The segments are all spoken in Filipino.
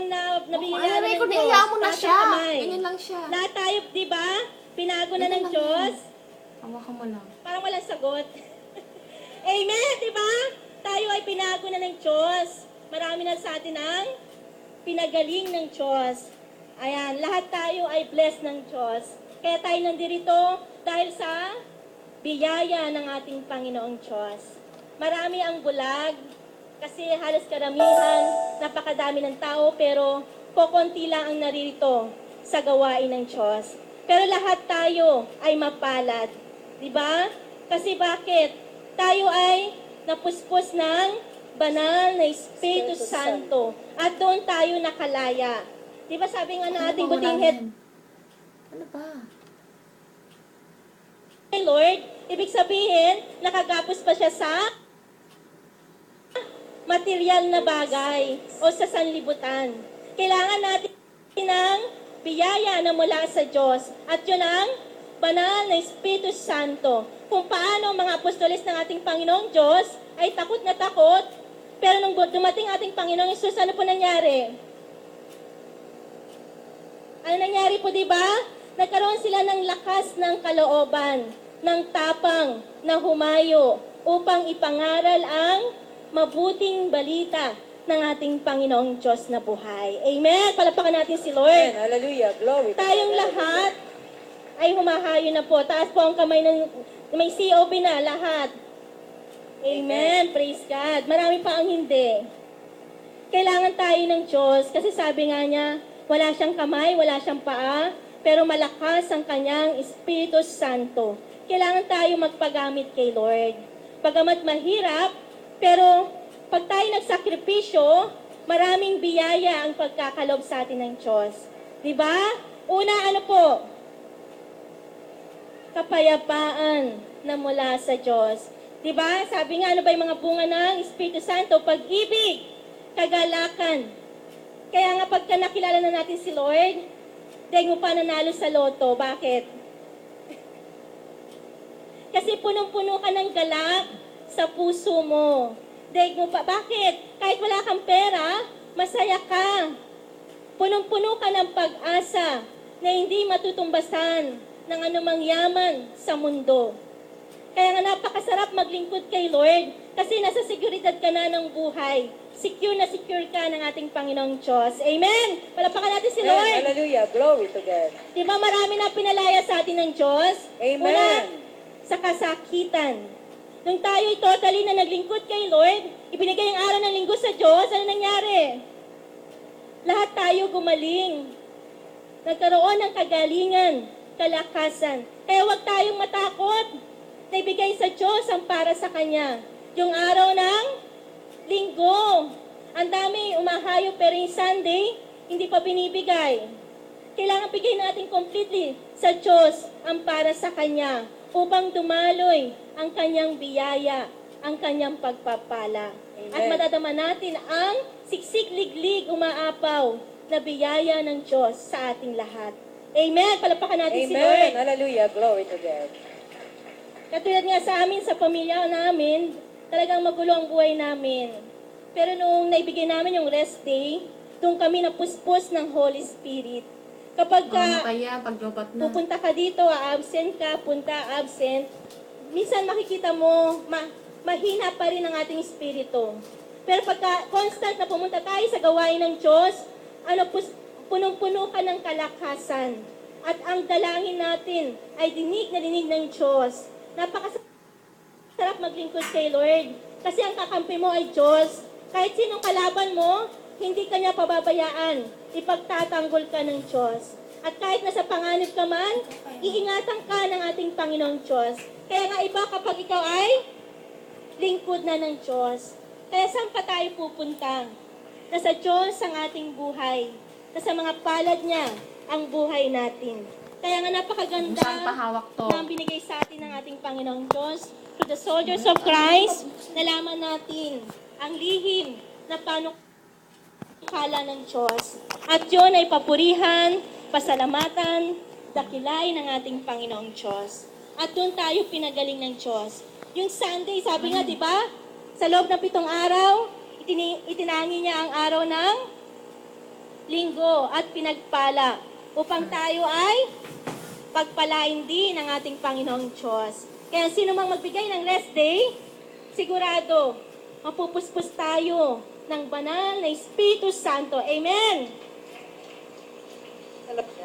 ang nabigyan Ano namin ko, ng naiya Diyos. mo na Taas ang siya. kamay. Ganyan lang siya. Lahat tayo, di ba? Pinago na Ganyan ng lang Diyos. Hawakan mo lang. Parang walang sagot. Amen, di ba? Tayo ay pinago na ng Diyos. Marami na sa atin ang pinagaling ng Diyos. Ayan, lahat tayo ay blessed ng Diyos. Kaya tayo nandito dahil sa biyaya ng ating Panginoong Diyos. Marami ang bulag, kasi halos karamihan, napakadami ng tao, pero kokonti lang ang naririto sa gawain ng Diyos. Pero lahat tayo ay mapalad. Di ba? Kasi bakit? Tayo ay napuspos ng banal na Espiritu Santo. At doon tayo nakalaya. Di ba sabi nga ng ating buting head, Ano ba? Lord, ibig sabihin, nakagapos pa siya sa material na bagay o sa sanlibutan. Kailangan natin ng biyaya na mula sa Diyos. At yun ang banal na Espiritu Santo. Kung paano mga apostoles ng ating Panginoong Diyos ay takot na takot, pero nung dumating ating Panginoong Isus, ano po nangyari? Ano nangyari po, di ba? Nagkaroon sila ng lakas ng kalooban, ng tapang, na humayo, upang ipangaral ang mabuting balita ng ating Panginoong Diyos na buhay. Amen! Palapakan natin si Lord. Amen. Hallelujah. Glory. to Tayong God. lahat ay humahayo na po. Taas po ang kamay ng may COB na lahat. Amen. Praise God. Marami pa ang hindi. Kailangan tayo ng Diyos kasi sabi nga niya, wala siyang kamay, wala siyang paa, pero malakas ang kanyang Espiritu Santo. Kailangan tayo magpagamit kay Lord. Pagamat mahirap, pero pag tayo nagsakripisyo, maraming biyaya ang pagkakalob sa atin ng Diyos. Diba? Una, ano po? Kapayapaan na mula sa Diyos. Diba? Sabi nga, ano ba yung mga bunga ng Espiritu Santo? Pag-ibig, kagalakan. Kaya nga pagka nakilala na natin si Lord, dahil mo pa nanalo sa loto. Bakit? Kasi punong-puno ka ng galak sa puso mo. Dahil mo pa, bakit? Kahit wala kang pera, masaya ka. Punong-puno ka ng pag-asa na hindi matutumbasan ng anumang yaman sa mundo. Kaya nga napakasarap maglingkod kay Lord kasi nasa seguridad ka na ng buhay. Secure na secure ka ng ating Panginoong Diyos. Amen! Palapakan natin si Amen. Lord. Hallelujah. Glory to God. Di ba marami na pinalaya sa atin ng Diyos? Amen. Una, sa kasakitan. Nung tayo ay totally na naglingkod kay Lord, ibinigay ang araw ng linggo sa Diyos, ano nangyari? Lahat tayo gumaling. Nagkaroon ng kagalingan, kalakasan. Kaya huwag tayong matakot na ibigay sa Diyos ang para sa Kanya. Yung araw ng linggo. Ang dami umahayo pero yung Sunday, hindi pa binibigay. Kailangan bigay natin completely sa Diyos ang para sa Kanya upang dumaloy ang Kanyang biyaya, ang Kanyang pagpapala. Amen. At madadama natin ang siksik-liglig umaapaw na biyaya ng Diyos sa ating lahat. Amen! Palapakan natin si Lord. Amen. Hallelujah. Glory to God. Katulad nga sa amin, sa pamilya namin, talagang magulo ang buhay namin. Pero nung naibigay namin yung rest day, doon kami napuspos ng Holy Spirit. Kapag ka Kaya paglobat na. pupunta ka dito, absent ka, punta, absent, minsan makikita mo, mahina pa rin ang ating espiritu. Pero pagka constant na pumunta tayo sa gawain ng Diyos, punong-puno ka ng kalakasan. At ang dalangin natin ay dinig na dinig ng Diyos. Napakasarap maglingkod kay Lord. Kasi ang kakampi mo ay Diyos. Kahit sinong kalaban mo, hindi ka niya pababayaan. Ipagtatanggol ka ng Diyos. At kahit nasa panganib ka man, iingatan ka ng ating Panginoong Diyos. Kaya nga iba kapag ikaw ay lingkod na ng Diyos. Kaya saan pa tayo pupunta? Nasa Diyos ang ating buhay. Nasa mga palad niya ang buhay natin. Kaya nga napakaganda Saan pahawak to? na binigay sa atin ng ating Panginoong Diyos. To the soldiers of Christ, nalaman natin ang lihim na panukala ng Diyos. At yun ay papurihan, pasalamatan, dakilain ng ating Panginoong Diyos. At doon tayo pinagaling ng Diyos. Yung Sunday, sabi nga, di ba? Sa loob ng 7 araw, itinangi niya ang araw ng linggo at pinagpala upang tayo ay pagpalain din ng ating Panginoong Diyos. Kaya sino mang magbigay ng rest day, sigurado, mapupuspos tayo ng banal na Espiritu Santo. Amen!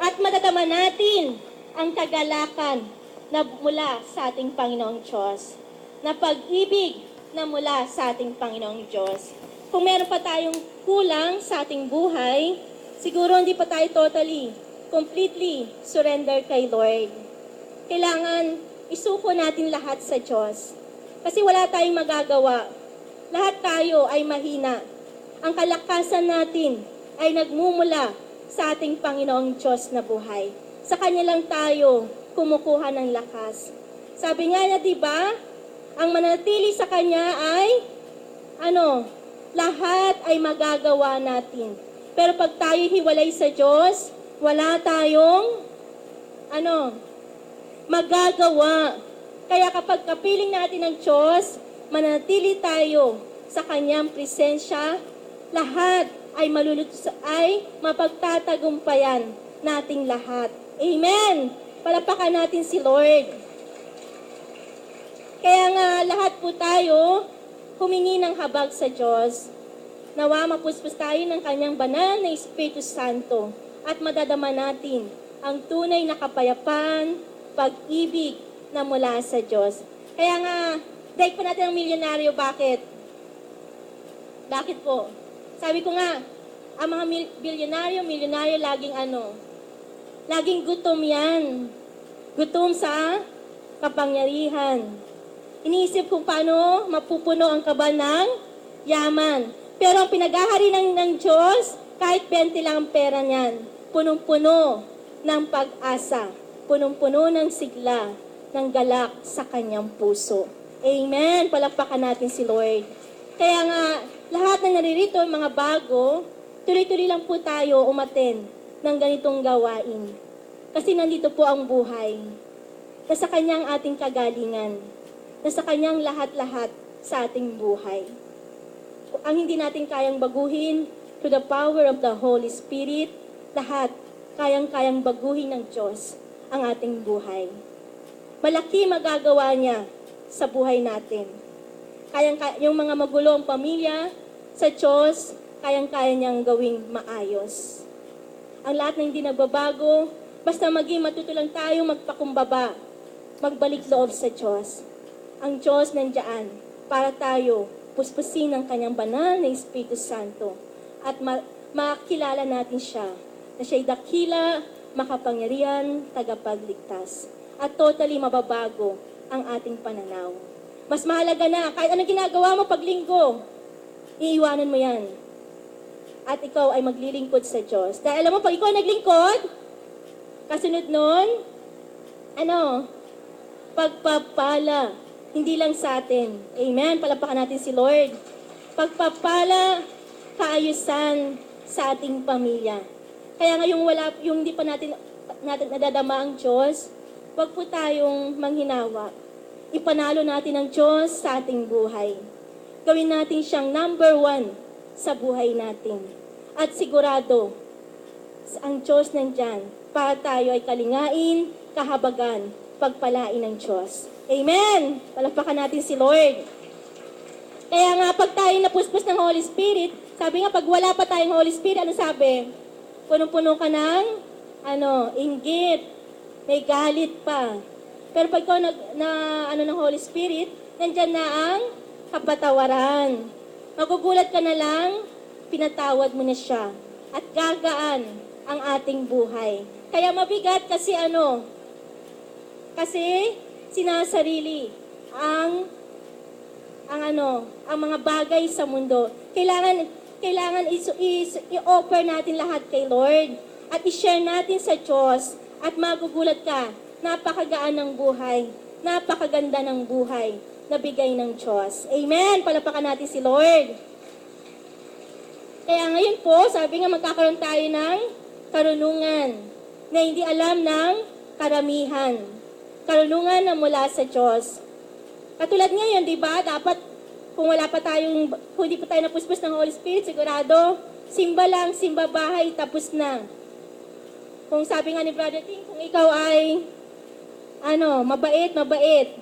At madadama natin ang kagalakan na mula sa ating Panginoong Diyos, na pag-ibig na mula sa ating Panginoong Diyos. Kung meron pa tayong kulang sa ating buhay, siguro hindi pa tayo completely surrender kay Lord. Kailangan isuko natin lahat sa Diyos. Kasi wala tayong magagawa. Lahat tayo ay mahina. Ang kalakasan natin ay nagmumula sa ating Panginoong Diyos na buhay. Sa Kanya lang tayo kumukuha ng lakas. Sabi nga niya, di ba? Ang manatili sa Kanya ay, lahat ay magagawa natin. Pero pag tayo hiwalay sa Diyos, wala tayong, magagawa. Kaya kapag kapiling natin ng Diyos, manatili tayo sa Kanyang presensya, lahat ay ay mapagtatagumpayan nating lahat. Amen! Palapakan natin si Lord. Kaya nga lahat po tayo humingi ng habag sa Diyos. Nawa mapuspos tayo ng Kanyang banal na Espiritu Santo at madadama natin ang tunay na kapayapaan, pag-ibig na mula sa Diyos. Kaya nga, daig pa natin ang milyonaryo. Bakit? Bakit po? Sabi ko nga, ang mga milyonaryo, laging gutom yan. Gutom sa kapangyarihan. Iniisip kung paano mapupuno ang kaban ng yaman. Pero ang pinagahari ng Diyos, kahit 20 lang ang pera niyan, punong-puno ng pag-asa, punong-puno ng sigla, ng galak sa kanyang puso. Amen! Palakpakan natin si Lord. Kaya nga, lahat ng naririto, mga bago, tuloy-tuloy lang po tayo umaten ng ganitong gawain. Kasi nandito po ang buhay. Nasa kanyang ating kagalingan. Nasa kanyang lahat-lahat sa ating buhay. Ang hindi natin kayang baguhin, through the power of the Holy Spirit, lahat kayang-kayang baguhin ng Diyos ang ating buhay. Malaki magagawa niya sa buhay natin. Yung mga magulong pamilya sa Diyos, kayang-kaya niyang gawing maayos. Ang lahat na hindi nagbabago, basta maging matutulang tayo magpakumbaba, magbalik loob sa Diyos. Ang Diyos nandiyan para tayo puspusin ng Kanyang banal na Espiritu Santo at makilala natin siya na siya'y dakila, makapangyarihan, tagapagligtas. At totally mababago ang ating pananaw. Mas mahalaga na, kahit anong ginagawa mo paglinggo, iiwanan mo yan. At ikaw ay maglilingkod sa Diyos. Dahil alam mo, pag ikaw naglingkod, kasunod nun, pagpapala. Hindi lang sa atin. Amen? Palapakan natin si Lord. Pagpapala, kaayusan sa ating pamilya. Kaya nga yung hindi pa natin nadadama ang Diyos, huwag po tayong manghinawa. Ipanalo natin ang Diyos sa ating buhay. Gawin natin siyang number 1 sa buhay natin. At sigurado, ang Diyos nandyan para tayo ay kalingain, kahabagan, pagpalain ng Diyos. Amen! Palapakan natin si Lord. Kaya nga, pag tayo napuspos ng Holy Spirit, sabi nga, pag wala pa tayong Holy Spirit, ano sabi? Punong-puno ka ng, inggit. May galit pa. Pero pag ikaw ng Holy Spirit, nandyan na ang kapatawaran. Magugulat ka na lang, pinatawad mo na siya. At gagaan ang ating buhay. Kaya mabigat kasi Kasi sinasarili ang mga bagay sa mundo. Kailangan i-offer natin lahat kay Lord at i-share natin sa Diyos at magugulat ka, napakagaan ng buhay, napakaganda ng buhay na bigay ng Diyos. Amen! Palapakan natin si Lord. Kaya ngayon po, sabi nga magkakaroon tayo ng karunungan na hindi alam ng karamihan. Karunungan na mula sa Diyos. Katulad ngayon, di ba? Dapat, kung hindi pa tayo napuspos ng Holy Spirit, sigurado, simba lang, simba bahay, tapos na. Kung sabi nga ni Brother Ting, kung ikaw ay, mabait, mabait.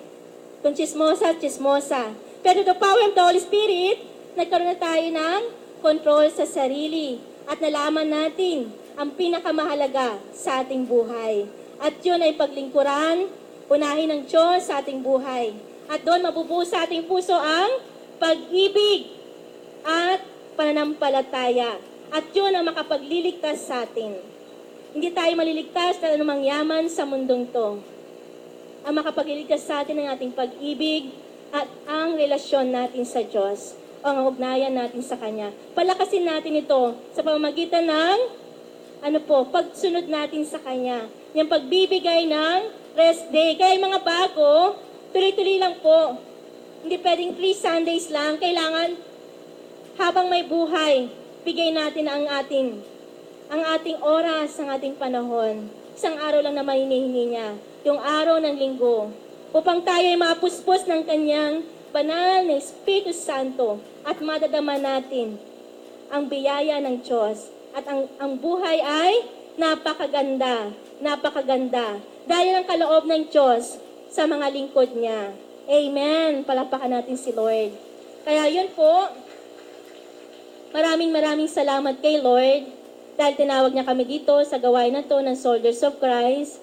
Kung chismosa, chismosa. Pero the power of the Holy Spirit, nagkaroon na tayo ng control sa sarili. At nalaman natin ang pinakamahalaga sa ating buhay. At yun ay paglingkuran, unahin ng Diyos sa ating buhay. At doon mabubuo sa ating puso ang pag-ibig at pananampalataya. At yun ang makapagliligtas sa atin. Hindi tayo maliligtas dahil anumang yaman sa mundong to. Ang makapagliligtas sa atin ang ating pag-ibig at ang relasyon natin sa Diyos o ang ugnayan natin sa Kanya. Palakasin natin ito sa pamamagitan ng pagsunod natin sa Kanya. Yung pagbibigay ng rest day. Kaya mga bago, tuloy-tuloy lang po. Hindi pwedeng 3 Sundays lang. Kailangan habang may buhay, bigay natin ang ating oras, ang ating panahon. Isang araw lang na mahinihingi niya. Yung araw ng linggo. Upang tayo ay mapuspos ng Kanyang banal na Espiritu Santo at madadama natin ang biyaya ng Diyos. At ang buhay ay napakaganda. Napakaganda. Dahil ang kaloob ng Diyos sa mga lingkod niya. Amen. Palapakan natin si Lord. Kaya yun po, maraming salamat kay Lord dahil tinawag niya kami dito sa gawain na to ng Soldiers of Christ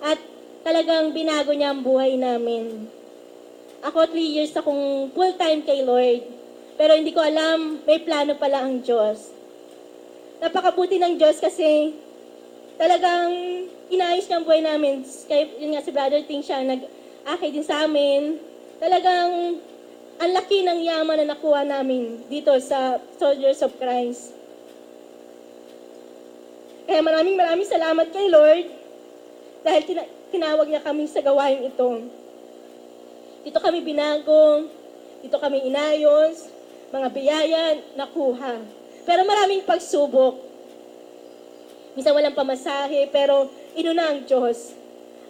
at talagang binago niya ang buhay namin. Ako 3 years akong full-time kay Lord pero hindi ko alam may plano pala ang Diyos. Napakabuti ng Diyos kasi talagang inayos niya ang buhay namin. Kaya yun nga si Brother Ting siya nag-akay din sa amin. Talagang ang laki ng yaman na nakuha namin dito sa Soldiers of Christ. Kaya maraming salamat kay Lord dahil tinawag niya kami sa gawain ito. Dito kami binago, dito kami inayos, mga biyaya nakuha. Pero maraming pagsubok. Minsan walang pamasahe, pero inuna ang Diyos.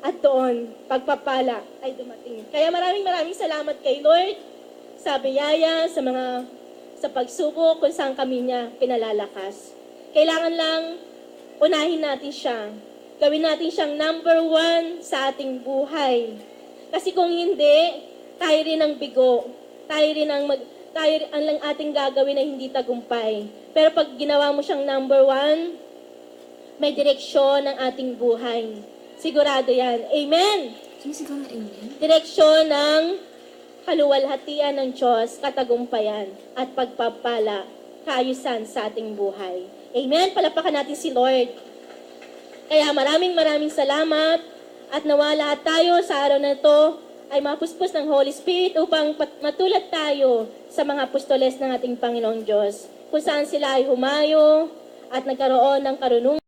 At doon, pagpapala ay dumating. Kaya maraming salamat kay Lord sa biyaya, sa pagsubok, kung saan kami niya pinalalakas. Kailangan lang unahin natin siya. Gawin natin siyang number 1 sa ating buhay. Kasi kung hindi, tayo rin ang bigo. Tayo ang lang ating gagawin na hindi tagumpay. Pero pag ginawa mo siyang number 1, may direksyon ng ating buhay. Sigurado yan. Amen! Sumisigaw na amen? Direksyon ng kaluwalhatian ng Diyos, katagumpayan, at pagpapala, kaayusan sa ating buhay. Amen? Palapakan natin si Lord. Kaya maraming salamat at nawala tayo sa araw na ito ay mapuspos ng Holy Spirit upang matulad tayo sa mga apostoles ng ating Panginoong Diyos kung saan sila ay humayo at nagkaroon ng karunungan